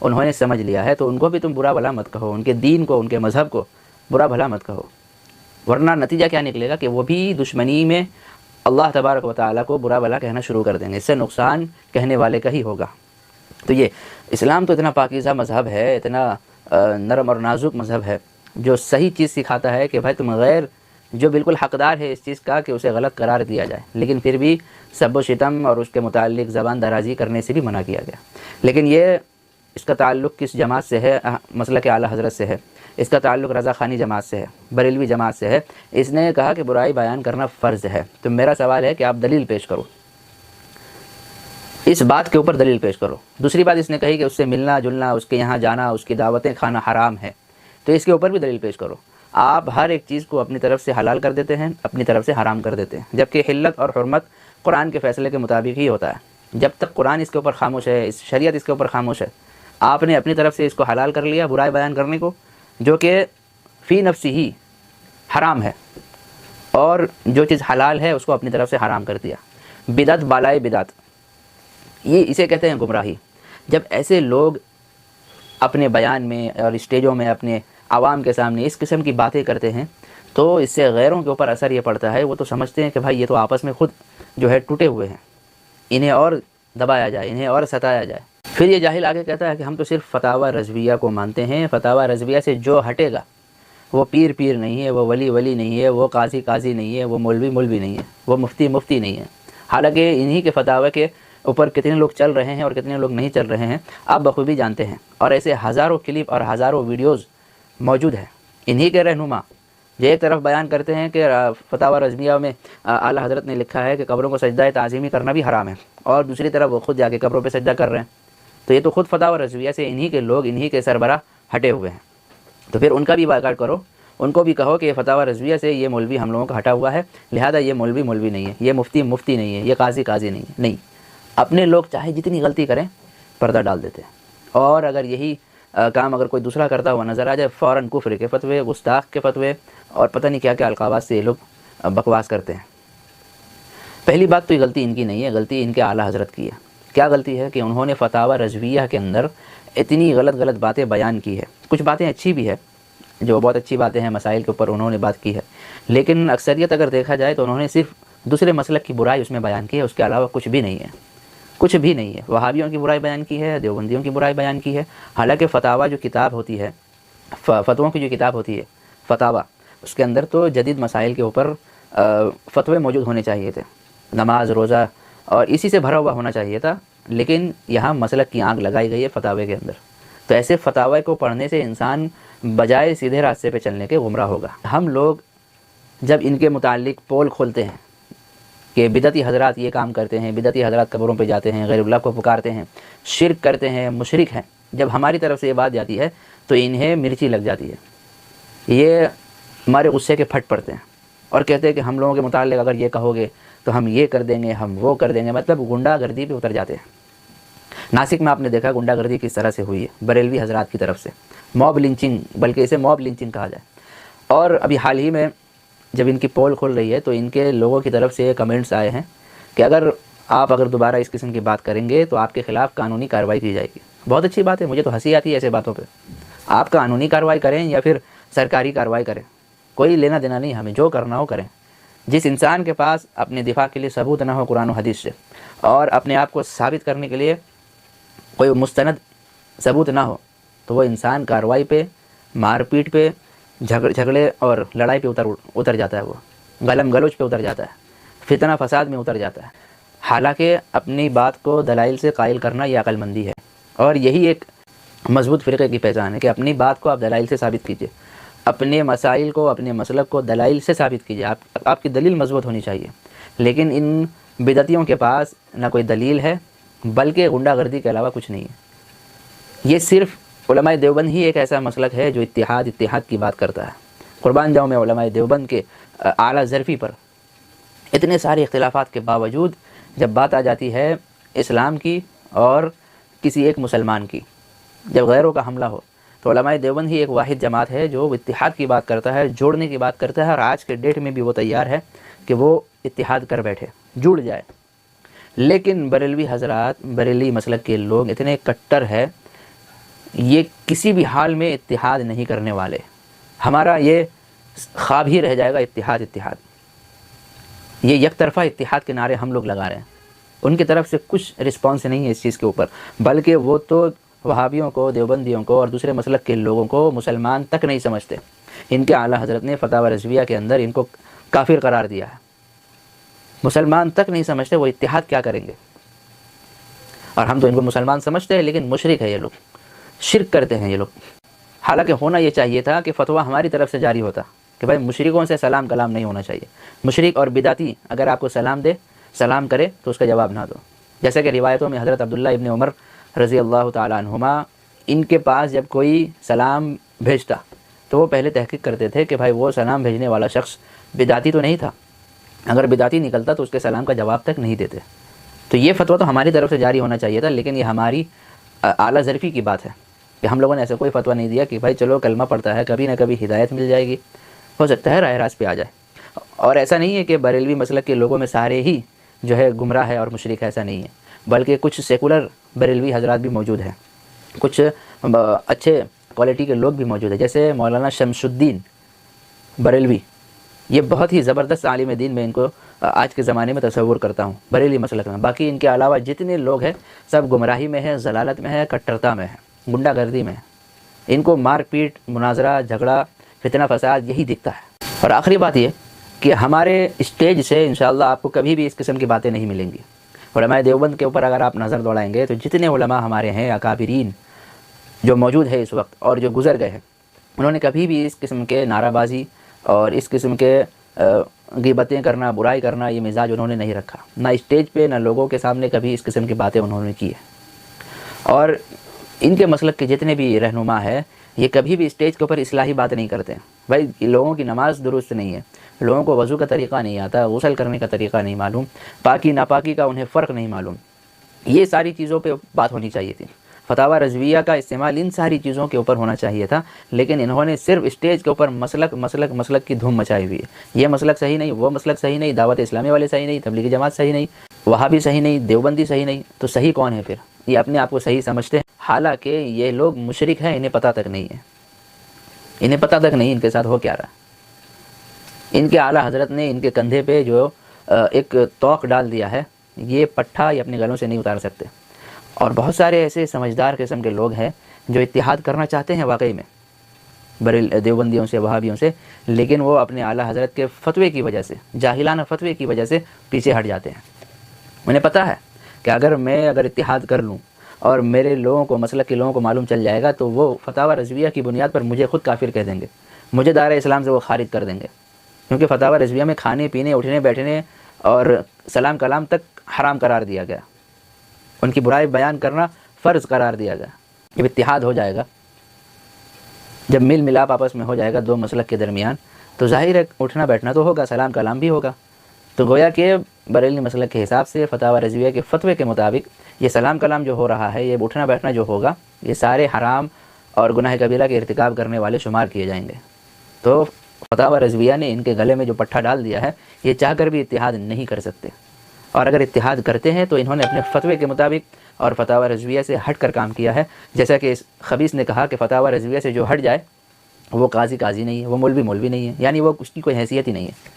انہوں نے سمجھ لیا ہے تو ان کو بھی تم برا بھلا مت کہو، ان کے دین کو، ان کے مذہب کو برا بھلا مت کہو، ورنہ نتیجہ کیا نکلے گا کہ وہ بھی دشمنی میں اللہ تبارک و تعالیٰ کو برا بھلا کہنا شروع کر دیں گے، اس سے نقصان کہنے والے کا ہی ہوگا۔ تو یہ اسلام تو اتنا پاکیزہ مذہب ہے، اتنا نرم اور نازک مذہب ہے، جو صحیح چیز سکھاتا ہے کہ بھائی تم غیر جو بالکل حقدار ہے اس چیز کا کہ اسے غلط قرار دیا جائے، لیکن پھر بھی سب و شتم اور اس کے متعلق زبان درازی کرنے سے بھی منع کیا گیا۔ لیکن یہ اس کا تعلق کس جماعت سے ہے؟ مسلک اعلیٰ حضرت سے ہے، اس کا تعلق رضا خانی جماعت سے ہے، بریلوی جماعت سے ہے۔ اس نے کہا کہ برائی بیان کرنا فرض ہے، تو میرا سوال ہے کہ آپ دلیل پیش کرو، اس بات کے اوپر دلیل پیش کرو۔ دوسری بات اس نے کہی کہ اس سے ملنا جلنا، اس کے یہاں جانا، اس کی دعوتیں کھانا حرام ہے، تو اس کے اوپر بھی دلیل پیش کرو۔ آپ ہر ایک چیز کو اپنی طرف سے حلال کر دیتے ہیں، اپنی طرف سے حرام کر دیتے ہیں، جبکہ حلت اور حرمت قرآن کے فیصلے کے مطابق ہی ہوتا ہے۔ جب تک قرآن اس کے اوپر خاموش ہے، اس شریعت اس کے اوپر خاموش ہے، آپ نے اپنی طرف سے اس کو حلال کر لیا برائی بیان کرنے کو، جو کہ فی نفسی ہی حرام ہے، اور جو چیز حلال ہے اس کو اپنی طرف سے حرام کر دیا۔ بدعت بالائے بدعت، یہ اسے کہتے ہیں گمراہی۔ جب ایسے لوگ اپنے بیان میں اور اسٹیجوں میں اپنے عوام کے سامنے اس قسم کی باتیں کرتے ہیں تو اس سے غیروں کے اوپر اثر یہ پڑتا ہے، وہ تو سمجھتے ہیں کہ بھائی یہ تو آپس میں خود جو ہے ٹوٹے ہوئے ہیں، انہیں اور دبایا جائے، انہیں اور ستایا جائے۔ پھر یہ جاہل آگے کہتا ہے کہ ہم تو صرف فتاوی رضویہ کو مانتے ہیں، فتاوی رضویہ سے جو ہٹے گا وہ پیر پیر نہیں ہے، وہ ولی ولی نہیں ہے، وہ قاضی قاضی نہیں ہے، وہ مولوی مولوی نہیں ہے، وہ مفتی مفتی نہیں ہے۔ حالانکہ انہی کے فتاوی کے اوپر کتنے لوگ چل رہے ہیں اور کتنے لوگ نہیں چل رہے ہیں آپ بخوبی جانتے ہیں، اور ایسے ہزاروں کلپ اور ہزاروں ویڈیوز موجود ہیں۔ انہی کے رہنما جو ایک طرف بیان کرتے ہیں کہ فتاوی رضویہ میں اعلیٰ حضرت نے لکھا ہے کہ قبروں کو سجدہ تعظیمی کرنا بھی حرام ہے، اور دوسری طرف وہ خود جا کے قبروں پہ سجدہ کر رہے ہیں، تو یہ تو خود فتاوی رضویہ سے انہی کے لوگ، انہی کے سربراہ ہٹے ہوئے ہیں۔ تو پھر ان کا بھی بائیکاٹ کرو، ان کو بھی کہو کہ یہ فتاوی رضویہ سے یہ مولوی ہم لوگوں کا ہٹا ہوا ہے، لہذا یہ مولوی مولوی نہیں ہے، یہ مفتی مفتی نہیں ہے، یہ قاضی قاضی نہیں ہے۔ نہیں، اپنے لوگ چاہے جتنی غلطی کریں پردہ ڈال دیتے ہیں، اور اگر یہی کام اگر کوئی دوسرا کرتا ہوا نظر آ جائے فوراً کفر کے فتوے، گستاخ کے فتوے، اور پتہ نہیں کیا کیا القابات سے یہ لوگ بکواس کرتے ہیں۔ پہلی بات تو یہ غلطی ان کی نہیں ہے، غلطی ان کے اعلیٰ حضرت کی ہے۔ کیا غلطی ہے کہ انہوں نے فتاوی رضویہ کے اندر اتنی غلط باتیں بیان کی ہے۔ کچھ باتیں اچھی بھی ہے، جو بہت اچھی باتیں ہیں، مسائل کے اوپر انہوں نے بات کی ہے، لیکن اکثریت اگر دیکھا جائے تو انہوں نے صرف دوسرے مسلک کی برائی اس میں بیان کی ہے، اس کے علاوہ کچھ بھی نہیں ہے، کچھ بھی نہیں ہے۔ وہابیوں کی برائی بیان کی ہے، دیوبندیوں کی برائی بیان کی ہے، حالانکہ فتاوی جو کتاب ہوتی ہے، فتووں کی جو کتاب ہوتی ہے فتاوی، اس کے اندر تو جدید مسائل کے اوپر فتوے موجود ہونے چاہیے تھے، نماز روزہ اور اسی سے بھرا ہوا ہونا چاہیے تھا، لیکن یہاں مسلک کی آنکھ لگائی گئی ہے فتاوی کے اندر۔ تو ایسے فتاوی کو پڑھنے سے انسان بجائے سیدھے راستے پہ چلنے کے گمراہ ہوگا۔ ہم لوگ جب ان کے متعلق پول کھولتے ہیں کہ بدعتی حضرات یہ کام کرتے ہیں، بدعتی حضرات قبروں پہ جاتے ہیں، غیر اللہ کو پکارتے ہیں، شرک کرتے ہیں، مشرک ہیں، جب ہماری طرف سے یہ بات جاتی ہے تو انہیں مرچی لگ جاتی ہے، یہ ہمارے غصے کے پھٹ پڑتے ہیں اور کہتے ہیں کہ ہم لوگوں کے متعلق اگر یہ کہو گے تو ہم یہ کر دیں گے، ہم وہ کر دیں گے، مطلب غنڈہ گردی پہ اتر جاتے ہیں۔ ناسک میں آپ نے دیکھا غنڈہ گردی کس طرح سے ہوئی ہے بریلوی حضرات کی طرف سے، موب لنچنگ، بلکہ اسے موب لنچنگ کہا جائے۔ اور ابھی حال ہی میں جب ان کی پول کھل رہی ہے تو ان کے لوگوں کی طرف سے کمنٹس آئے ہیں کہ اگر دوبارہ اس قسم کی بات کریں گے تو آپ کے خلاف قانونی کارروائی کی جائے گی۔ بہت اچھی بات ہے، مجھے تو ہنسی آتی ہے ایسے باتوں پہ۔ آپ قانونی کارروائی کریں یا پھر سرکاری کارروائی کریں، کوئی لینا دینا نہیں، ہمیں جو کرنا ہو کریں۔ جس انسان کے پاس اپنے دفاع کے لیے ثبوت نہ ہو قرآن و حدیث سے، اور اپنے آپ کو ثابت کرنے کے لیے کوئی مستند ثبوت نہ ہو، تو وہ انسان کارروائی پہ، مار پیٹ پہ، جھگڑے اور لڑائی پہ اتر جاتا ہے، وہ غلم گلوچ پہ اتر جاتا ہے، فتنہ فساد میں اتر جاتا ہے۔ حالانکہ اپنی بات کو دلائل سے قائل کرنا یہ عقل مندی ہے، اور یہی ایک مضبوط فرقے کی پہچان ہے کہ اپنی بات کو آپ دلائل سے ثابت کیجئے، اپنے مسائل کو، اپنے مسلک کو دلائل سے ثابت کیجئے، آپ کی دلیل مضبوط ہونی چاہیے۔ لیکن ان بدعتیوں کے پاس نہ کوئی دلیل ہے بلکہ غنڈہ گردی کے علاوہ کچھ نہیں ہے۔ یہ صرف علماء دیوبند ہی ایک ایسا مسلک ہے جو اتحاد کی بات کرتا ہے۔ قربان جاؤں میں علماء دیوبند کے اعلیٰ ظرفی پر اتنے سارے اختلافات کے باوجود جب بات آ جاتی ہے اسلام کی اور کسی ایک مسلمان کی، جب غیروں کا حملہ ہو، تو علماء دیوبند ہی ایک واحد جماعت ہے جو اتحاد کی بات کرتا ہے، جوڑنے کی بات کرتا ہے، اور آج کے ڈیٹ میں بھی وہ تیار ہے کہ وہ اتحاد کر بیٹھے، جڑ جائے۔ لیکن بریلوی حضرات، بریلی مسلک کے لوگ اتنے کٹر ہے یہ کسی بھی حال میں اتحاد نہیں کرنے والے. ہمارا یہ خواب ہی رہ جائے گا اتحاد اتحاد. یہ یک طرفہ اتحاد کے نعرے ہم لوگ لگا رہے ہیں. ان کی طرف سے کچھ رسپانس نہیں ہے اس چیز کے اوپر، بلکہ وہ تو وہابیوں کو، دیوبندیوں کو اور دوسرے مسلک کے لوگوں کو مسلمان تک نہیں سمجھتے. ان کے اعلیٰ حضرت نے فتاوی رضویہ کے اندر ان کو کافر قرار دیا ہے. مسلمان تک نہیں سمجھتے، وہ اتحاد کیا کریں گے؟ اور ہم تو ان کو مسلمان سمجھتے ہیں، لیکن مشرک ہے یہ لوگ، شرک کرتے ہیں یہ لوگ. حالانکہ ہونا یہ چاہیے تھا کہ فتویٰ ہماری طرف سے جاری ہوتا کہ بھائی مشرکوں سے سلام کلام نہیں ہونا چاہیے. مشرک اور بدعتی اگر آپ کو سلام کرے تو اس کا جواب نہ دو. جیسا کہ روایتوں میں حضرت عبداللہ ابن عمر رضی اللہ تعالیٰ عنہما، ان کے پاس جب کوئی سلام بھیجتا تو وہ پہلے تحقیق کرتے تھے کہ بھائی وہ سلام بھیجنے والا شخص بدعتی تو نہیں تھا. اگر بدعتی نکلتا تو اس کے سلام کا جواب تک نہیں دیتے. تو یہ فتویٰ تو ہماری طرف سے جاری ہونا چاہیے تھا، لیکن یہ ہماری اعلیٰ ظرفی کی بات ہے کہ ہم لوگوں نے ایسا کوئی فتویٰ نہیں دیا کہ بھائی چلو کلمہ پڑھتا ہے کبھی نہ کبھی ہدایت مل جائے گی، ہو سکتا ہے راہ راست پہ آ جائے. اور ایسا نہیں ہے کہ بریلوی مسلک کے لوگوں میں سارے ہی جو ہے گمراہ ہے اور مشرک ہے، ایسا نہیں ہے. بلکہ کچھ سیکولر بریلوی حضرات بھی موجود ہیں، کچھ اچھے کوالٹی کے لوگ بھی موجود ہیں، جیسے مولانا شمس الدین بریلوی. یہ بہت ہی زبردست عالم دین میں ان کو آج کے زمانے میں تصور کرتا ہوں بریلی مسلک میں. باقی ان کے علاوہ جتنے لوگ ہیں سب گمراہی میں ہے، ضلالت میں ہے، کٹرتا میں ہے، غنڈہ گردی میں ہے. ان کو مار پیٹ، مناظرہ، جھگڑا، فتنہ فساد یہی دکھتا ہے. اور آخری بات یہ کہ ہمارے اسٹیج سے انشاءاللہ آپ کو کبھی بھی اس قسم کی باتیں نہیں ملیں گی. علماء دیوبند کے اوپر اگر آپ نظر دوڑائیں گے تو جتنے علماء ہمارے ہیں اکابرین جو موجود ہے اس وقت اور جو گزر گئے ہیں، انہوں نے کبھی بھی اس قسم کے نعرہ بازی اور اس قسم کے غیبتیں کرنا، برائی کرنا، یہ مزاج انہوں نے نہیں رکھا. نہ اسٹیج پہ نہ لوگوں کے سامنے کبھی اس قسم کی باتیں انہوں نے کی ہے. اور ان کے مسلک کے جتنے بھی رہنما ہیں یہ کبھی بھی اسٹیج کے اوپر اصلاحی بات نہیں کرتے ہیں. بھائی لوگوں کی نماز درست نہیں ہے، لوگوں کو وضو کا طریقہ نہیں آتا، غسل کرنے کا طریقہ نہیں معلوم، پاکی ناپاکی کا انہیں فرق نہیں معلوم. یہ ساری چیزوں پہ بات ہونی چاہیے تھی. فتاوی رضویہ کا استعمال ان ساری چیزوں کے اوپر ہونا چاہیے تھا، لیکن انہوں نے صرف اسٹیج کے اوپر مسلک کی دھوم مچائی ہوئی ہے. یہ مسلک صحیح نہیں، وہ مسلک صحیح نہیں، دعوت اسلامی والے صحیح نہیں، تبلیغی جماعت صحیح نہیں، وہابی صحیح نہیں، دیوبندی صحیح نہیں. تو صحیح کون ہے پھر؟ یہ اپنے آپ کو صحیح سمجھتے ہیں، حالانکہ یہ لوگ مشرک ہیں، انہیں پتہ تک نہیں ہے. انہیں پتہ تک نہیں ان کے ساتھ ہو کیا رہا. ان کے اعلیٰ حضرت نے ان کے کندھے پہ جو ایک توق ڈال دیا ہے، یہ پٹھا یہ اپنے گلوں سے نہیں اتار سکتے. اور بہت سارے ایسے سمجھدار قسم کے لوگ ہیں جو اتحاد کرنا چاہتے ہیں واقعی میں دیوبندیوں سے، وہابیوں سے، لیکن وہ اپنے اعلیٰ حضرت کے فتوے کی وجہ سے، جاہلانہ فتوے کی وجہ سے پیچھے ہٹ جاتے ہیں. انہیں پتہ ہے کہ اگر اتحاد کر لوں اور میرے لوگوں کو، مسلک کے لوگوں کو معلوم چل جائے گا تو وہ فتاوی رضویہ کی بنیاد پر مجھے خود کافر کہہ دیں گے، مجھے دائرہ اسلام سے وہ خارج کر دیں گے. کیونکہ فتاوی رضویہ میں کھانے پینے، اٹھنے بیٹھنے اور سلام کلام تک حرام قرار دیا گیا، ان کی برائی بیان کرنا فرض قرار دیا گیا. جب اتحاد ہو جائے گا، جب میل ملاپ آپس میں ہو جائے گا دو مسلک کے درمیان، تو ظاہر ہے اٹھنا بیٹھنا تو ہوگا، سلام کلام بھی ہوگا. تو گویا کہ بریلوی مسلک کے حساب سے فتاوی رضویہ کے فتوے کے مطابق یہ سلام کلام جو ہو رہا ہے، یہ اٹھنا بیٹھنا جو ہوگا، یہ سارے حرام اور گناہ کبیرہ کے ارتکاب کرنے والے شمار کیے جائیں گے. تو فتاوی رضویہ نے ان کے گلے میں جو پٹھا ڈال دیا ہے، یہ چاہ کر بھی اتحاد نہیں کر سکتے. اور اگر اتحاد کرتے ہیں تو انہوں نے اپنے فتوے کے مطابق اور فتاوی رضویہ سے ہٹ کر کام کیا ہے. جیسا کہ اس خبیث نے کہا کہ فتاوی رضویہ سے جو ہٹ جائے وہ قاضی نہیں ہے، وہ مولوی نہیں ہے، یعنی وہ اس کی کوئی حیثیت ہی نہیں ہے.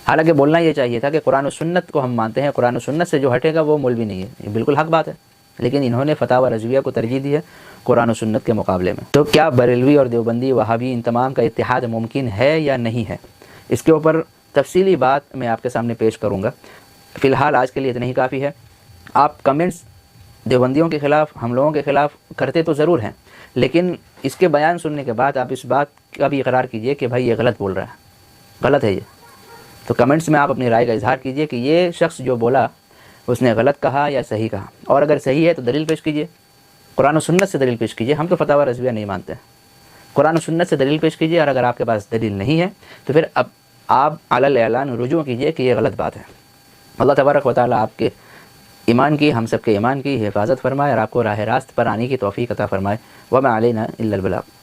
حالانکہ بولنا یہ چاہیے تھا کہ قرآن و سنت کو ہم مانتے ہیں، قرآن و سنت سے جو ہٹے گا وہ مولوی نہیں ہے. یہ بالکل حق بات ہے، لیکن انہوں نے فتاوی رضویہ کو ترجیح دی ہے قرآن و سنت کے مقابلے میں. تو کیا بریلوی اور دیوبندی، وہابی، ان تمام کا اتحاد ممکن ہے یا نہیں ہے؟ اس کے اوپر تفصیلی بات میں آپ کے سامنے پیش کروں گا. فی الحال آج کے لیے اتنا ہی کافی ہے. آپ کمنٹس دیوبندیوں کے خلاف، ہم لوگوں کے خلاف کرتے تو ضرور ہیں، لیکن اس کے بیان سننے کے بعد آپ اس بات کا بھی اقرار کیجئے کہ بھائی یہ غلط بول رہا ہے، غلط ہے یہ. تو کمنٹس میں آپ اپنی رائے کا اظہار کیجئے کہ یہ شخص جو بولا اس نے غلط کہا یا صحیح کہا، اور اگر صحیح ہے تو دلیل پیش کیجئے، قرآن و سنت سے دلیل پیش کیجئے. ہم تو فتاوی رضویہ نہیں مانتے ہیں، قرآن و سنت سے دلیل پیش کیجئے. اور اگر آپ کے پاس دلیل نہیں ہے تو پھر اب آپ علی الاعلان رجوع کیجئے کہ یہ غلط بات ہے. اللہ تبارک و تعالیٰ آپ کے ایمان کی، ہم سب کے ایمان کی حفاظت فرمائے اور آپ کو راہ راست پر آنے کی توفیق عطا فرمائے. وما علینا الا البلاغ.